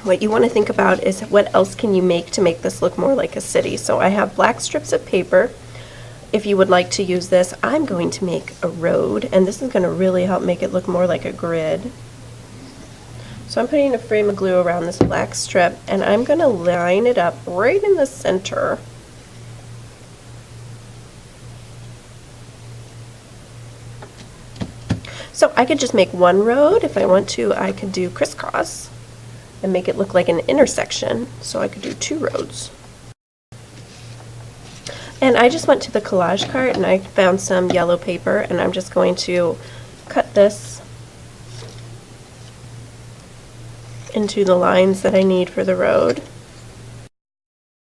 what you want to think about is what else can you make to make this look more like a city. So I have black strips of paper. If you would like to use this, I'm going to make a road, and this is going to really help make it look more like a grid. So I'm putting a frame of glue around this black strip, and I'm going to line it up right in the center. So I could just make one road. If I want to, I could do crisscross and make it look like an intersection. So I could do 2 roads. And I just went to the collage cart and I found some yellow paper, and I'm just going to cut this into the lines that I need for the road.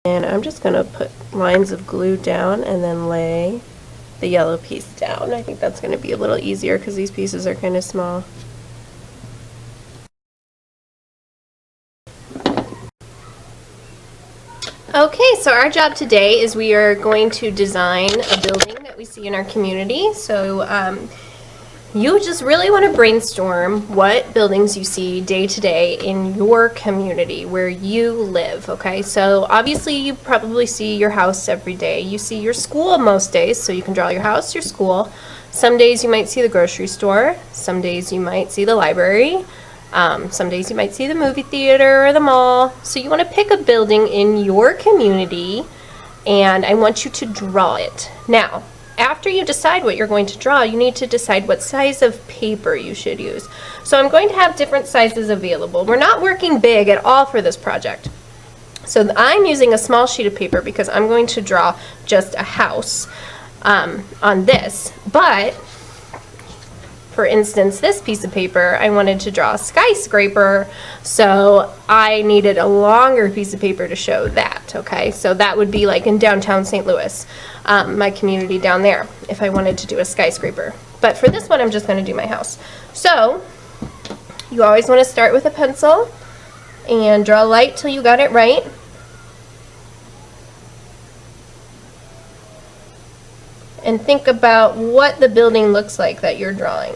And I'm just going to put lines of glue down and then lay the yellow piece down. I think that's going to be a little easier because these pieces are kind of small. Okay, so our job today is we are going to design a building that we see in our community. So you just really want to brainstorm what buildings you see day to day in your community where you live, okay? So obviously you probably see your house every day. You see your school most days, so you can draw your house, your school. Some days you might see the grocery store. Some days you might see the library. Some days you might see the movie theater or the mall. So you want to pick a building in your community, and I want you to draw it. Now, after you decide what you're going to draw, you need to decide what size of paper you should use. So I'm going to have different sizes available. We're not working big at all for this project. So I'm using a small sheet of paper because I'm going to draw just a house on this. But, for instance, this piece of paper, I wanted to draw a skyscraper, so I needed a longer piece of paper to show that, okay? So that would be like in downtown St. Louis, my community down there, if I wanted to do a skyscraper. But for this one, I'm just going to do my house. So you always want to start with a pencil and draw light till you got it right. And think about what the building looks like that you're drawing.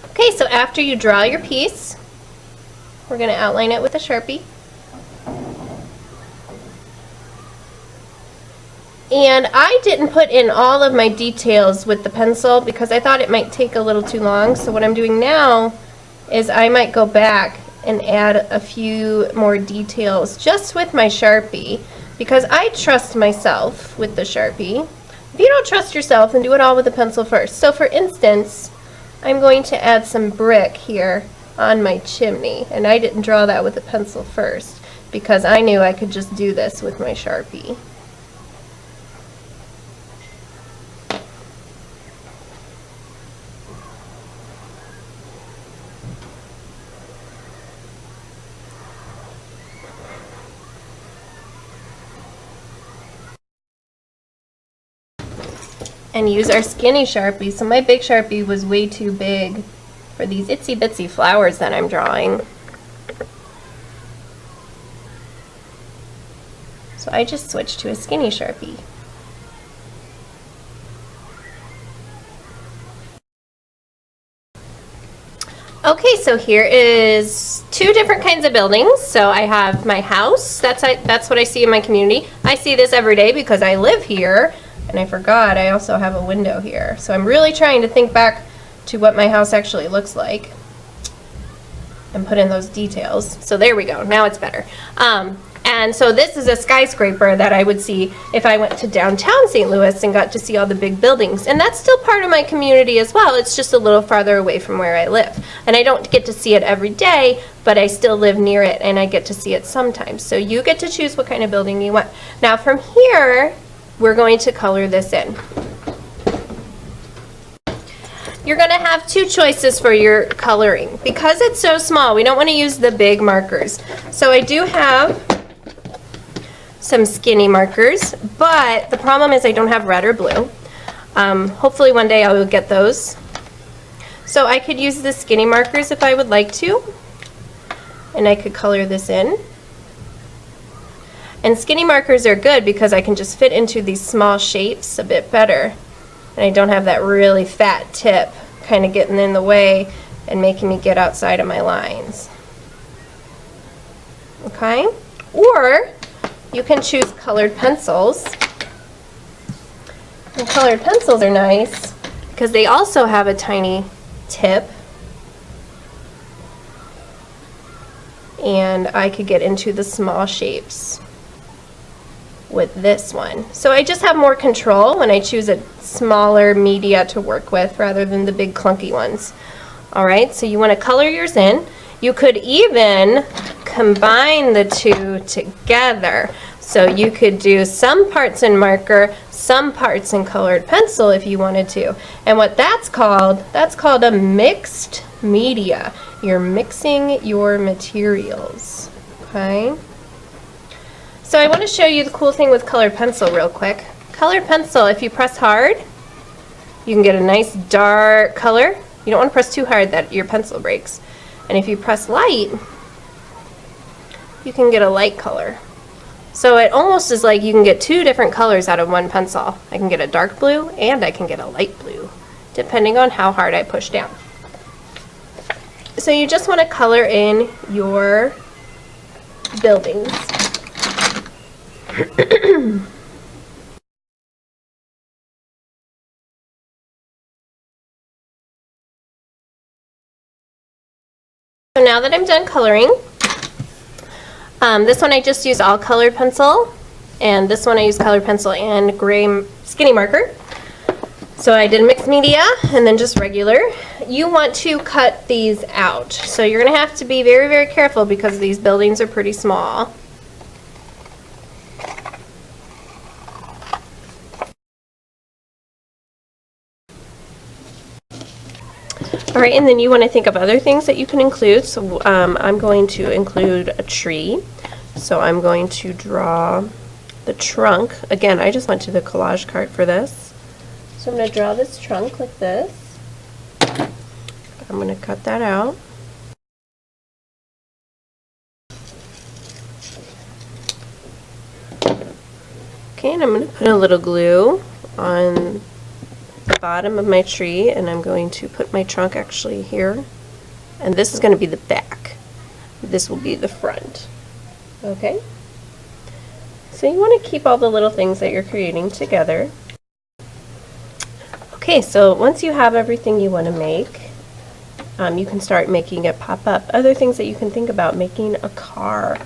Okay, so after you draw your piece, we're going to outline it with a Sharpie. And I didn't put in all of my details with the pencil because I thought it might take a little too long. So what I'm doing now is I might go back and add a few more details just with my Sharpie because I trust myself with the Sharpie. If you don't trust yourself, then do it all with the pencil first. So for instance, I'm going to add some brick here on my chimney, and I didn't draw that with the pencil first because I knew I could just do this with my Sharpie. And use our skinny Sharpie. So my big Sharpie was way too big for these itsy bitsy flowers that I'm drawing. So I just switched to a skinny Sharpie. Okay, so here is 2 different kinds of buildings. So I have my house. That's what I see in my community. I see this every day because I live here. And I forgot, I also have a window here. So I'm really trying to think back to what my house actually looks like and put in those details. So there we go, now it's better. And so this is a skyscraper that I would see if I went to downtown St. Louis and got to see all the big buildings. And that's still part of my community as well. It's just a little farther away from where I live. And I don't get to see it every day, but I still live near it and I get to see it sometimes. So you get to choose what kind of building you want. Now from here, we're going to color this in. You're going to have 2 choices for your coloring. Because it's so small, we don't want to use the big markers. So I do have some skinny markers, but the problem is I don't have red or blue. Hopefully one day I will get those. So I could use the skinny markers if I would like to, and I could color this in. And skinny markers are good because I can just fit into these small shapes a bit better. And I don't have that really fat tip kind of getting in the way and making me get outside of my lines. Okay? Or you can choose colored pencils. And colored pencils are nice because they also have a tiny tip. And I could get into the small shapes with this one. So I just have more control when I choose a smaller media to work with rather than the big clunky ones. Alright, so you want to color yours in. You could even combine the two together. So you could do some parts in marker, some parts in colored pencil if you wanted to. And what that's called a mixed media. You're mixing your materials. Okay? So I want to show you the cool thing with colored pencil real quick. Colored pencil, if you press hard, you can get a nice dark color. You don't want to press too hard that your pencil breaks. And if you press light, you can get a light color. So it almost is like you can get two different colors out of one pencil. I can get a dark blue and I can get a light blue, depending on how hard I push down. So you just want to color in your buildings. So now that I'm done coloring, this one I just used all colored pencil, and this one I used colored pencil and gray skinny marker. So I did mixed media and then just regular. You want to cut these out. So you're going to have to be very, very careful because these buildings are pretty small. All right, and then you want to think of other things that you can include. So I'm going to include a tree. So I'm going to draw the trunk. Again, I just went to the collage card for this. So I'm going to draw this trunk like this. I'm going to cut that out. Okay, and I'm going to put a little glue on the bottom of my tree, and I'm going to put my trunk actually here, and this is going to be the back. This will be the front. Okay? So you want to keep all the little things that you're creating together. Okay, so once you have everything you want to make, you can start making it pop up. Other things that you can think about: making a car,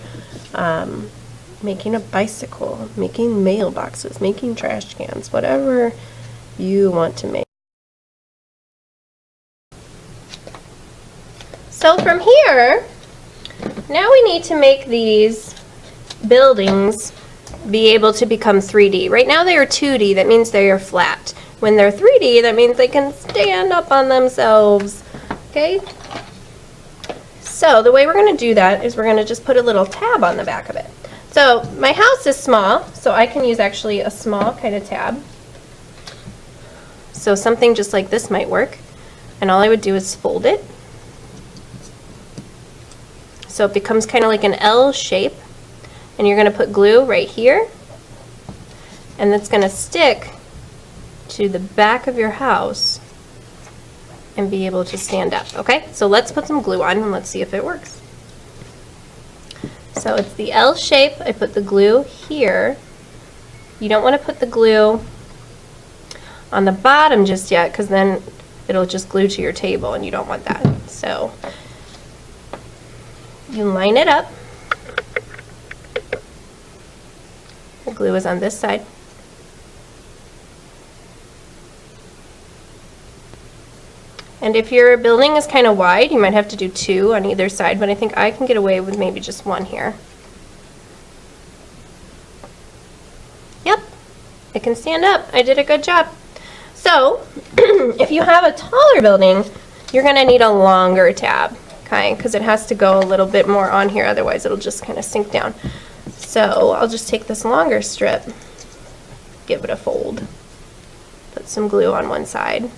making a bicycle, making mailboxes, making trash cans, whatever you want to make. So from here, now we need to make these buildings be able to become 3D. Right now they are 2D, that means they are flat. When they're 3D, that means they can stand up on themselves. Okay? So the way we're going to do that is we're going to just put a little tab on the back of it. So my house is small, so I can use actually a small kind of tab. So something just like this might work, and all I would do is fold it. So it becomes kind of like an L shape, and you're going to put glue right here, and that's going to stick to the back of your house and be able to stand up. Okay, so let's put some glue on and let's see if it works. So it's the L shape. I put the glue here. You don't want to put the glue on the bottom just yet, because then it'll just glue to your table and you don't want that. So you line it up. The glue is on this side. And if your building is kind of wide, you might have to do 2 on either side, but I think I can get away with maybe just 1 here. Yep, it can stand up. I did a good job. So, if you have a taller building, you're going to need a longer tab, okay, because it has to go a little bit more on here, otherwise it'll just kind of sink down. So, I'll just take this longer strip, give it a fold, put some glue on one side.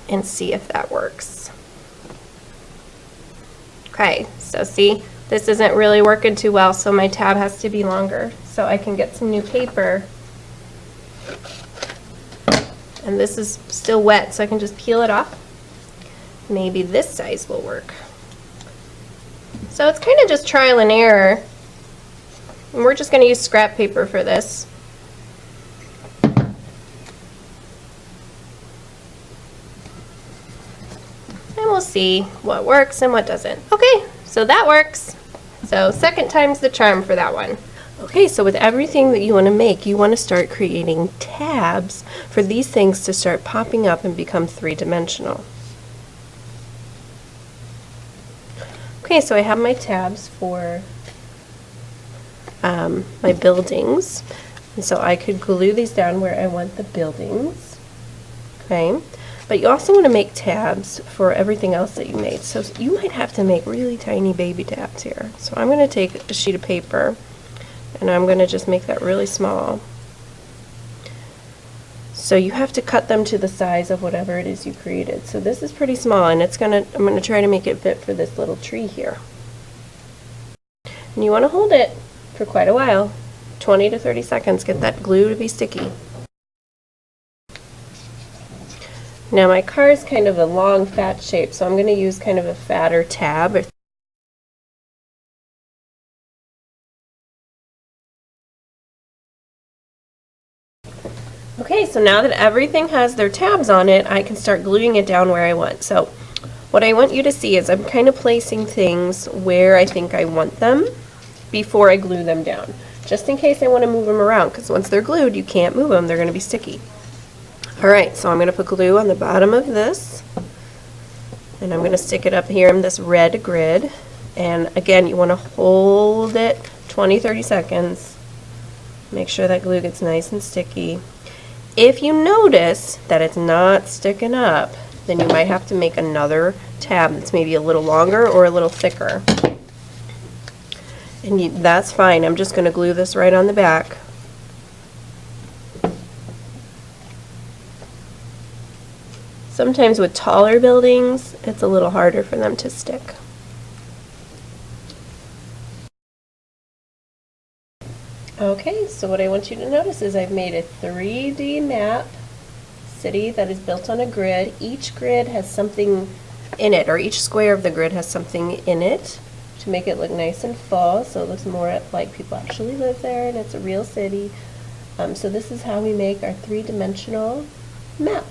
And see if that works. Okay, so see, this isn't really working too well, so my tab has to be longer so I can get some new paper. And this is still wet, so I can just peel it off. Maybe this size will work. So it's kind of just trial and error. And we're just going to use scrap paper for this. We'll see what works and what doesn't. Okay, so that works. So second time's the charm for that one. Okay, so with everything that you want to make, you want to start creating tabs for these things to start popping up and become three-dimensional. Okay, so I have my tabs for my buildings. And so I could glue these down where I want the buildings. Okay. But you also want to make tabs for everything else that you made. So you might have to make really tiny baby tabs here. So I'm going to take a sheet of paper and I'm going to just make that really small. So you have to cut them to the size of whatever it is you created. So this is pretty small, and I'm going to try to make it fit for this little tree here. And you want to hold it for quite a while, 20 to 30 seconds, get that glue to be sticky. Now my car is kind of a long, fat shape, so I'm going to use kind of a fatter tab. Okay, so now that everything has their tabs on it, I can start gluing it down where I want. So what I want you to see is I'm kind of placing things where I think I want them before I glue them down, just in case I want to move them around, because once they're glued, you can't move them. They're going to be sticky. Alright, so I'm going to put glue on the bottom of this, and I'm going to stick it up here in this red grid. And again, you want to hold it 20-30 seconds. Make sure that glue gets nice and sticky. If you notice that it's not sticking up, then you might have to make another tab that's maybe a little longer or a little thicker. And that's fine. I'm just going to glue this right on the back. Sometimes with taller buildings, it's a little harder for them to stick. Okay, so what I want you to notice is I've made a 3D map city that is built on a grid. Each grid has something in it, or each square of the grid has something in it to make it look nice and full, so it looks more like people actually live there and it's a real city. So this is how we make our three-dimensional map.